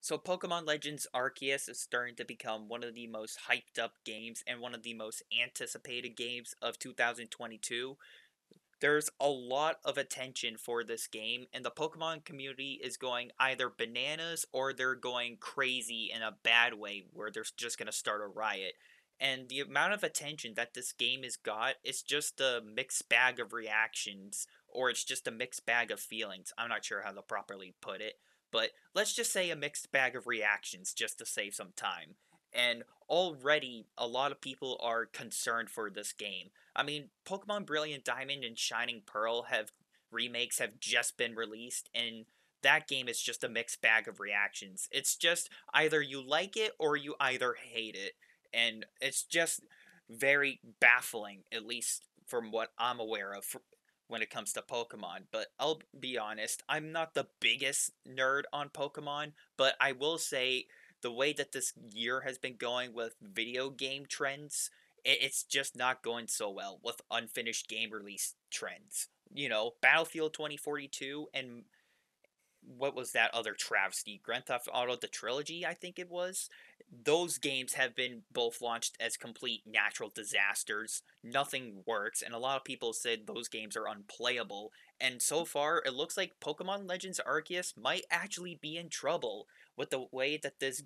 So Pokemon Legends Arceus is starting to become one of the most hyped up games and one of the most anticipated games of 2022. There's a lot of attention for this game, and the Pokemon community is going either bananas or they're going crazy in a bad way where they're just going to start a riot. And the amount of attention that this game has got is just a mixed bag of reactions, or it's just a mixed bag of feelings. I'm not sure how to properly put it, but let's just say a mixed bag of reactions just to save some time. And already, a lot of people are concerned for this game. I mean, Pokemon Brilliant Diamond and Shining Pearl have remakes have just been released, and that game is just a mixed bag of reactions. It's just either you like it or you either hate it, and it's just very baffling, at least from what I'm aware of when it comes to Pokemon. But I'll be honest, I'm not the biggest nerd on Pokemon, but I will say the way that this year has been going with video game trends, it's just not going so well with unfinished game release trends. You know, Battlefield 2042 and what was that other travesty? Grand Theft Auto the Trilogy, I think it was. Those games have been both launched as complete natural disasters. Nothing works, and a lot of people said those games are unplayable. And so far, it looks like Pokemon Legends Arceus might actually be in trouble with the way that this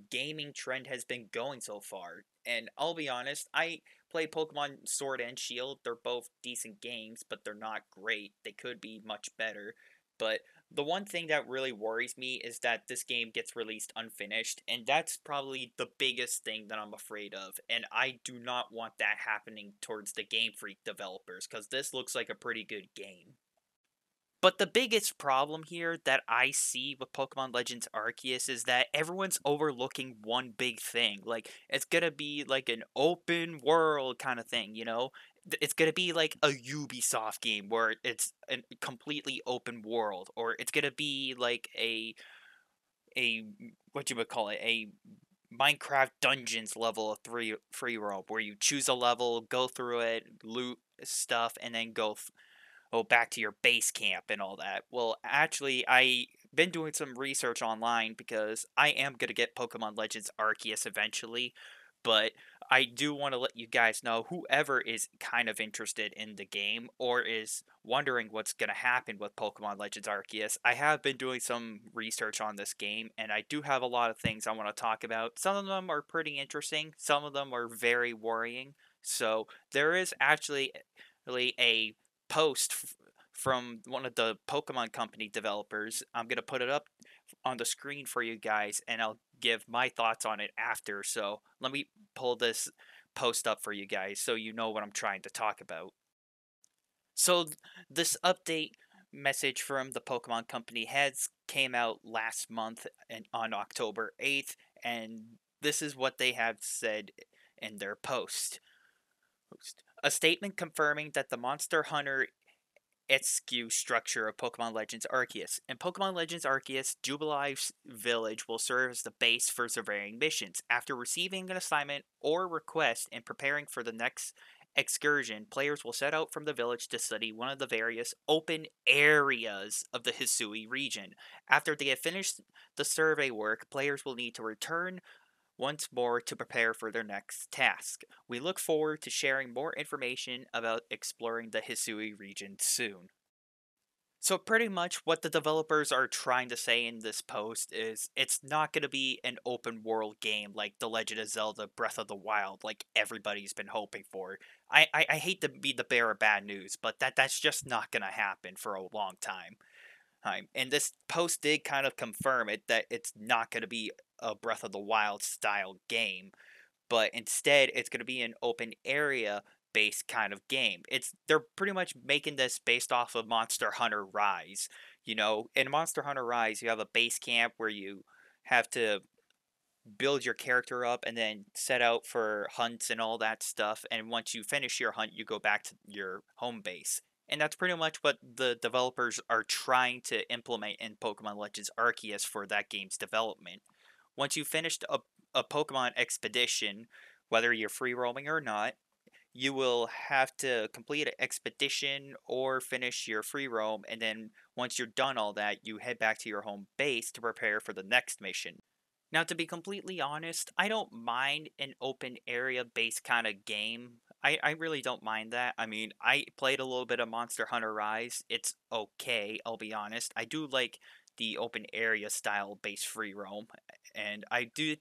gaming trend has been going so far. And I'll be honest, I play Pokemon Sword and Shield. They're both decent games, but they're not great. They could be much better. But the one thing that really worries me is that this game gets released unfinished, and that's probably the biggest thing that I'm afraid of. And I do not want that happening towards the Game Freak developers, because this looks like a pretty good game. But the biggest problem here that I see with Pokemon Legends Arceus is that everyone's overlooking one big thing. Like, it's gonna be like an open world kind of thing, you know? It's gonna be like a Ubisoft game where it's a completely open world, or it's gonna be like a what you would call it, a Minecraft Dungeons level of free roam, where you choose a level, go through it, loot stuff, and then go back to your base camp and all that. Well, actually, I been doing some research online because I am going to get Pokemon Legends Arceus eventually, but I do want to let you guys know, whoever is kind of interested in the game or is wondering what's going to happen with Pokemon Legends Arceus. I have been doing some research on this game, and I do have a lot of things I want to talk about. Some of them are pretty interesting, some of them are very worrying. So there is actually really a post from one of the Pokemon Company developers. I'm going to put it up on the screen for you guys, and I'll give my thoughts on it after. So let me pull this post up for you guys so you know what I'm trying to talk about. So this update message from the Pokemon Company has came out last month and on October 8th, and this is what they have said in their post. A statement confirming that the Monster Hunter SKU structure of Pokemon Legends Arceus. In Pokemon Legends Arceus, Jubilife's village will serve as the base for surveying missions. After receiving an assignment or request and preparing for the next excursion, players will set out from the village to study one of the various open areas of the Hisui region. After they have finished the survey work, players will need to return once more to prepare for their next task. We look forward to sharing more information about exploring the Hisui region soon. So, pretty much what the developers are trying to say in this post is it's not going to be an open world game like The Legend of Zelda Breath of the Wild, like everybody's been hoping for. I hate to be the bearer of bad news, but that's just not going to happen for a long time. And this post did kind of confirm it that it's not going to be a Breath of the Wild style game, but instead it's going to be an open area based kind of game. They're pretty much making this based off of Monster Hunter Rise. You know, in Monster Hunter Rise, you have a base camp where you have to build your character up and then set out for hunts and all that stuff. And once you finish your hunt, you go back to your home base. And that's pretty much what the developers are trying to implement in Pokemon Legends Arceus for that game's development. Once you've finished a Pokemon expedition, whether you're free roaming or not, you will have to complete an expedition or finish your free roam, and then once you're done all that, you head back to your home base to prepare for the next mission. Now, to be completely honest, I don't mind an open area based kind of game. I really don't mind that. I mean, I played a little bit of Monster Hunter Rise. It's okay, I'll be honest. I do like the open area style based free roam, and I do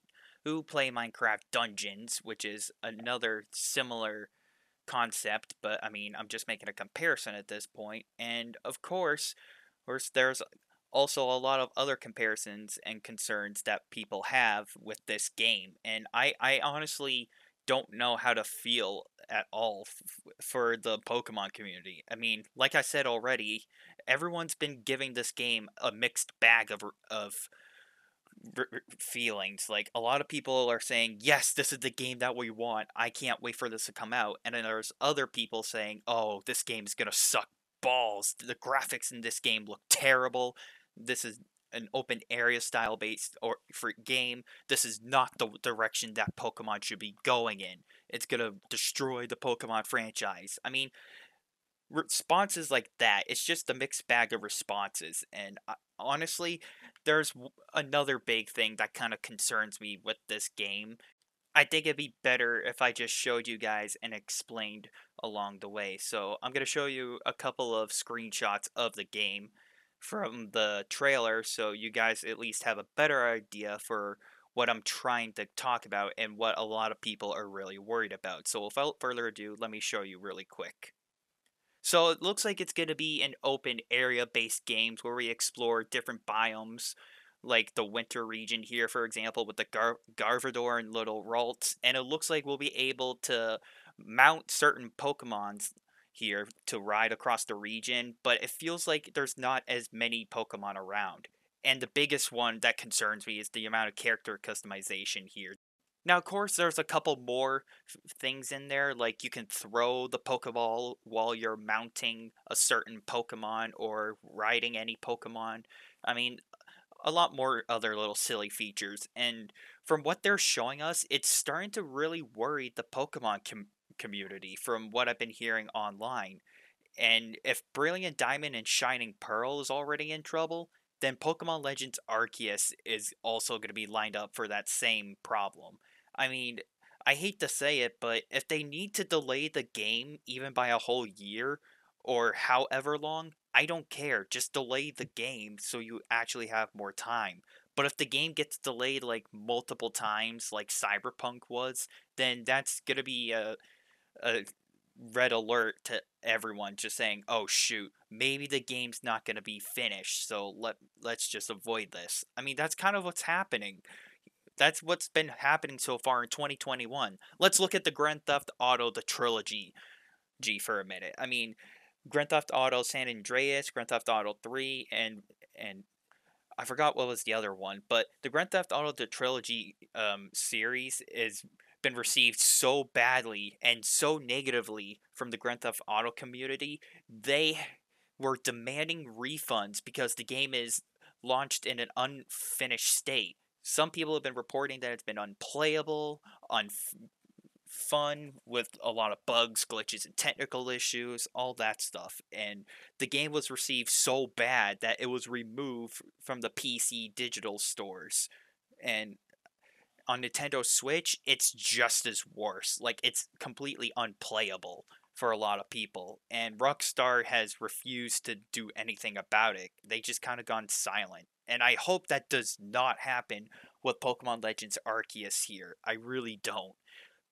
play Minecraft Dungeons, which is another similar concept, but I mean, I'm just making a comparison at this point. And of course, there's also a lot of other comparisons and concerns that people have with this game. And I honestly don't know how to feel at all for the Pokemon community. I mean, like I said already, everyone's been giving this game a mixed bag of feelings. Like a lot of people are saying, "Yes, this is the game that we want. I can't wait for this to come out." And then there's other people saying, "Oh, this game is going to suck balls. The graphics in this game look terrible. This is an open area style based or for game. This is not the direction that Pokemon should be going in. It's going to destroy the Pokemon franchise." I mean, responses like that, it's just a mixed bag of responses. And honestly, there's another big thing that kind of concerns me with this game. I think it'd be better if I just showed you guys and explained along the way. So I'm going to show you a couple of screenshots of the game from the trailer so you guys at least have a better idea for what I'm trying to talk about and what a lot of people are really worried about. So without further ado, let me show you really quick. So it looks like it's going to be an open area based games where we explore different biomes, like the winter region here, for example, with the Garvador and Little Ralts. And it looks like we'll be able to mount certain Pokemons here to ride across the region, but it feels like there's not as many Pokemon around. And the biggest one that concerns me is the amount of character customization here. Now, of course, there's a couple more things in there, like you can throw the Pokeball while you're mounting a certain Pokemon or riding any Pokemon. I mean, a lot more other little silly features. And from what they're showing us, it's starting to really worry the Pokemon community from what I've been hearing online. And if Brilliant Diamond and Shining Pearl is already in trouble, then Pokemon Legends Arceus is also going to be lined up for that same problem. I mean, I hate to say it, but if they need to delay the game even by a whole year or however long, I don't care. Just delay the game so you actually have more time. But if the game gets delayed like multiple times, like Cyberpunk was, then that's going to be a red alert to everyone just saying, "Oh shoot, maybe the game's not going to be finished, so let's just avoid this." I mean, that's kind of what's happening. That's what's been happening so far in 2021. Let's look at the Grand Theft Auto the trilogy for a minute. I mean, Grand Theft Auto San Andreas, Grand Theft Auto 3 and I forgot what was the other one, but the Grand Theft Auto the trilogy series is been received so badly and so negatively from the Grand Theft Auto community. They were demanding refunds because the game is launched in an unfinished state. Some people have been reporting that it's been unplayable, fun with a lot of bugs, glitches, and technical issues, all that stuff. And the game was received so bad that it was removed from the PC digital stores. And on Nintendo Switch, it's just as worse. Like, it's completely unplayable for a lot of people. And Rockstar has refused to do anything about it. They just kind of gone silent. And I hope that does not happen with Pokemon Legends Arceus here. I really don't.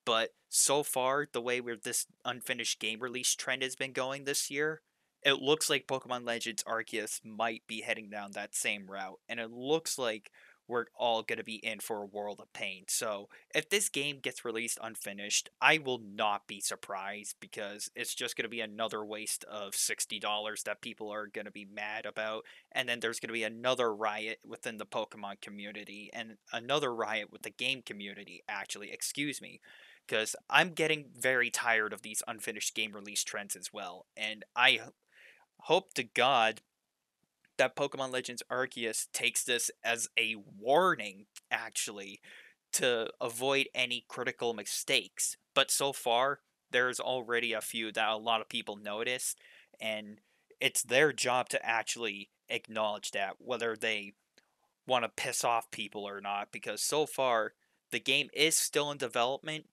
But so far, the way where this unfinished game release trend has been going this year, it looks like Pokemon Legends Arceus might be heading down that same route. And it looks like we're all going to be in for a world of pain. So, if this game gets released unfinished, I will not be surprised because it's just going to be another waste of $60 that people are going to be mad about. And then there's going to be another riot within the Pokemon community and another riot with the game community, actually. Excuse me, because I'm getting very tired of these unfinished game release trends as well. And I hope to God that Pokemon Legends Arceus takes this as a warning, actually, to avoid any critical mistakes. But so far, there's already a few that a lot of people noticed, and it's their job to actually acknowledge that, whether they want to piss off people or not, because so far the game is still in development,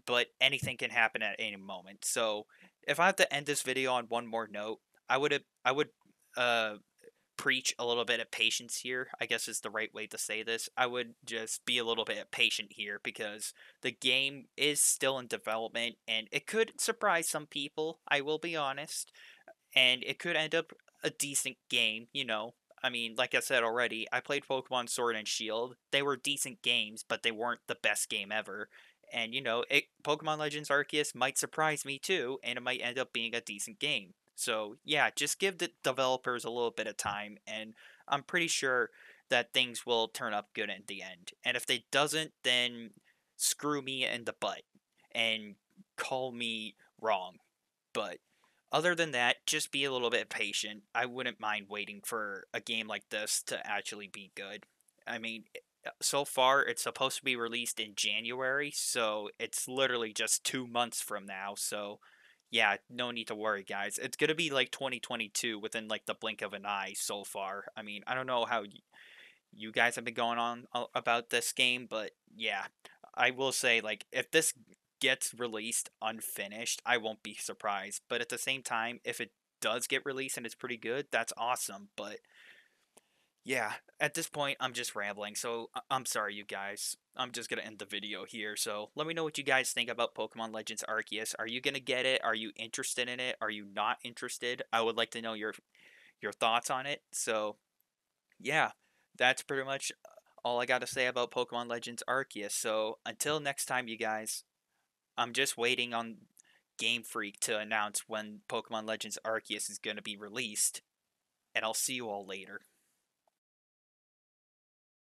but anything can happen at any moment. So if I have to end this video on one more note, I would uh preach a little bit of patience here, I guess is the right way to say this. I would just be a little bit patient here because the game is still in development and it could surprise some people, I will be honest, and it could end up a decent game, you know. I mean, like I said already, I played Pokemon Sword and Shield. They were decent games, but they weren't the best game ever. And you know, Pokemon Legends Arceus might surprise me too, and it might end up being a decent game. So yeah, just give the developers a little bit of time, and I'm pretty sure that things will turn up good in the end. And if they doesn't, then screw me in the butt and call me wrong. But other than that, just be a little bit patient. I wouldn't mind waiting for a game like this to actually be good. I mean, so far it's supposed to be released in January, so it's literally just 2 months from now. So, yeah, no need to worry, guys. It's gonna be like 2022 within like the blink of an eye so far. I mean, I don't know how you guys have been going on about this game, but yeah, I will say like if this gets released unfinished, I won't be surprised. But at the same time, if it does get released and it's pretty good, that's awesome. But yeah, at this point, I'm just rambling, so I'm sorry, you guys. I'm just gonna end the video here. So let me know what you guys think about Pokemon Legends Arceus. Are you gonna get it? Are you interested in it? Are you not interested? I would like to know your thoughts on it. So yeah, that's pretty much all I got to say about Pokemon Legends Arceus. So until next time, you guys, I'm just waiting on Game Freak to announce when Pokemon Legends Arceus is going to be released, and I'll see you all later.